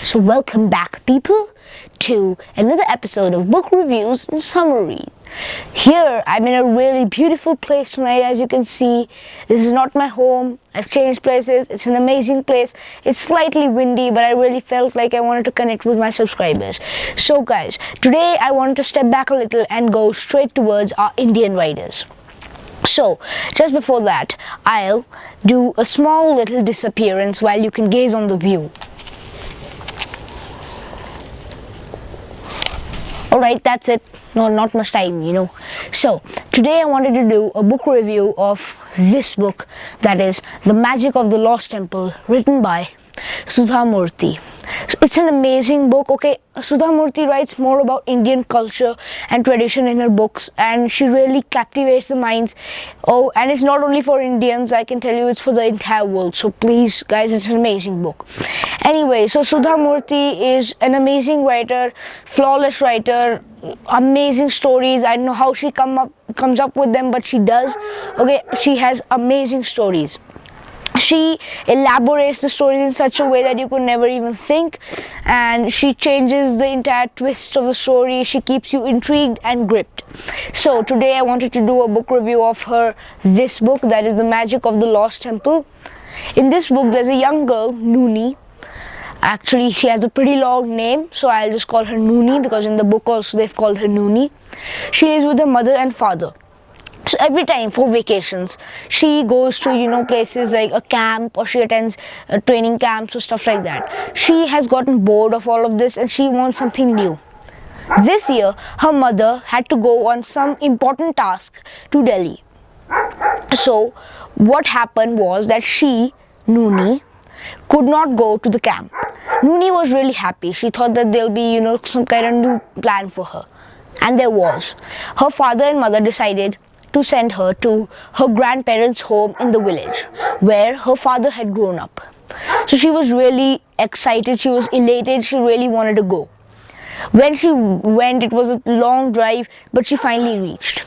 So welcome back, people, to another episode of Book Reviews and Summary. Here, I'm in a really beautiful place tonight. As you can see, this is not my home. I've changed places. It's an amazing place. It's slightly windy, but I really felt like I wanted to connect with my subscribers. So guys, today I wanted to step back a little and go straight towards our Indian writers. So, just before that, I'll do a small little disappearance while you can gaze on the view. Alright, that's it. No, not much time, So, today I wanted to do a book review of this book, that is The Magic of the Lost Temple, written by Sudha Murty. So it's an amazing book. Okay, Sudha Murty writes more about Indian culture and tradition in her books, and she really captivates the minds. Oh, and it's not only for Indians, I can tell you, it's for the entire world. So please, guys, it's an amazing book. Anyway, so Sudha Murty is an amazing writer, flawless writer, amazing stories. I don't know how she comes up with them, but she does. Okay, she has amazing stories. She elaborates the stories in such a way that you could never even think, and she changes the entire twist of the story. She keeps you intrigued and gripped. So today I wanted to do a book review of this book, that is The Magic of the Lost Temple. In this book there's a young girl, Nooni. Actually, she has a pretty long name, so I'll just call her Nooni, because in the book also they've called her Nooni. She lives with her mother and father. So every time for vacations, she goes to, places like a camp, or she attends training camps or stuff like that. She has gotten bored of all of this and she wants something new. This year, her mother had to go on some important task to Delhi. So what happened was that she, Nooni, could not go to the camp. Nooni was really happy. She thought that there'll be, some kind of new plan for her. And there was. Her father and mother decided to send her to her grandparents' home in the village, where her father had grown up. So she was really excited, she was elated, she really wanted to go. When she went, it was a long drive, but she finally reached.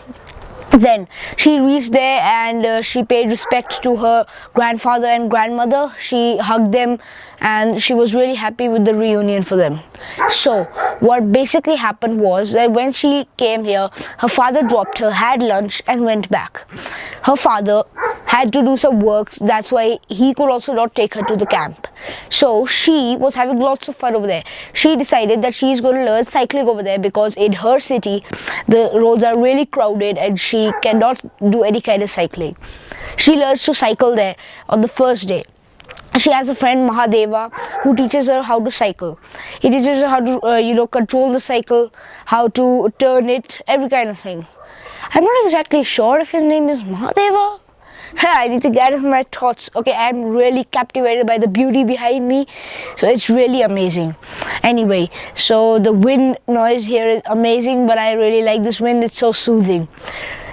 Then she reached there and she paid respect to her grandfather and grandmother. She hugged them and she was really happy with the reunion for them. So what basically happened was that when she came here, her father dropped her, had lunch and went back. Her father had to do some works, that's why he could also not take her to the camp. So she was having lots of fun over there. She decided that she's going to learn cycling over there, because in her city the roads are really crowded and she cannot do any kind of cycling. She learns to cycle there on the first day. She has a friend, Mahadeva, who teaches her how to cycle. He teaches her how to control the cycle, how to turn it, every kind of thing. I'm not exactly sure if his name is Mahadeva. I need to gather my thoughts. Okay, I'm really captivated by the beauty behind me, so it's really amazing. Anyway, so the wind noise here is amazing, but I really like this wind. It's so soothing.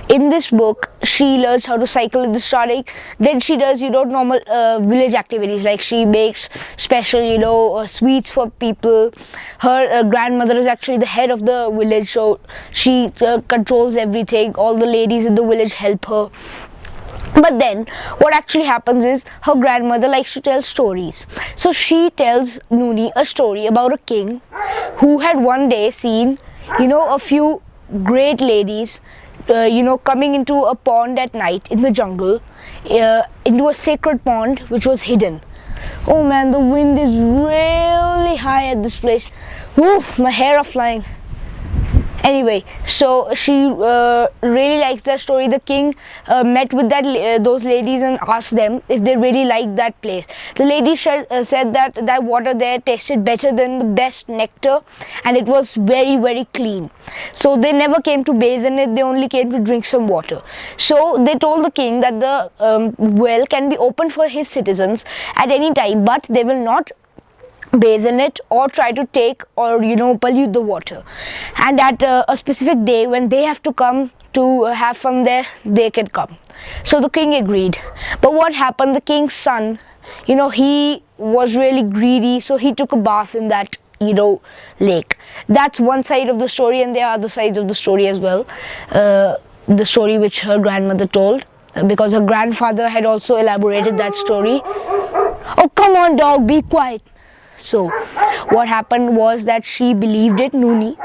In this book, she learns how to cycle in the starting. Then she does, normal village activities, like she makes special, sweets for people. Her grandmother is actually the head of the village, so she controls everything. All the ladies in the village help her. But then, what actually happens is, her grandmother likes to tell stories. So she tells Nooni a story about a king who had one day seen, a few great ladies, coming into a pond at night in the jungle, into a sacred pond which was hidden. Oh man, the wind is really high at this place. Woo, my hair are flying. Anyway, so she really likes that story. The king met with those ladies and asked them if they really liked that place. The ladies said that water there tasted better than the best nectar, and it was very, very clean. So they never came to bathe in it, they only came to drink some water. So they told the king that the well can be opened for his citizens at any time, but they will not bathe in it or try to take or pollute the water, and at a specific day when they have to come to have fun there, they can come. So the king agreed. But what happened, the king's son, he was really greedy, so he took a bath in that lake. That's one side of the story, and there are other sides of the story as well. The story which her grandmother told, because her grandfather had also elaborated that story. Oh, come on, dog, be quiet. So what happened was that she believed it, Nooni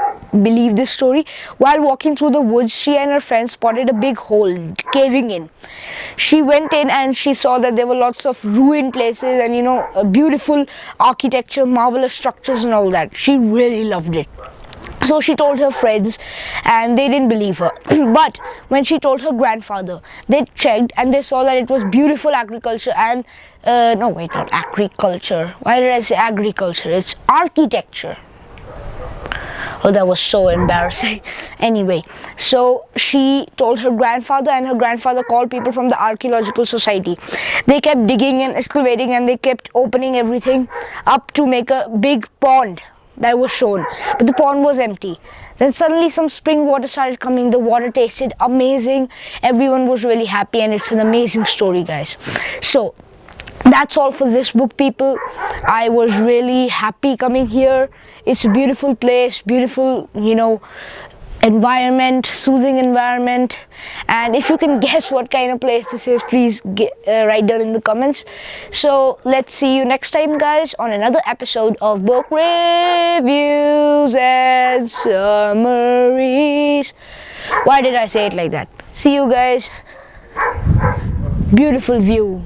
believed this story. While walking through the woods, she and her friends spotted a big hole caving in. She went in and she saw that there were lots of ruined places and beautiful architecture, marvelous structures and all that. She really loved it. So she told her friends and they didn't believe her. But when she told her grandfather, they checked and they saw that it was beautiful agriculture and no wait, not agriculture. Why did I say agriculture? It's architecture. Oh, that was so embarrassing. Anyway, so she told her grandfather and her grandfather called people from the archaeological society. They kept digging and excavating and they kept opening everything up to make a big pond that was shown, but the pond was empty. Then suddenly some spring water started coming. The water tasted amazing. Everyone was really happy and it's an amazing story, guys. So that's all for this book, people. I was really happy coming here. It's a beautiful place, beautiful, environment, soothing environment. And if you can guess what kind of place this is, please write down in the comments. So let's see you next time, guys, on another episode of book reviews and summaries. Why did I say it like that? See you guys. Beautiful view.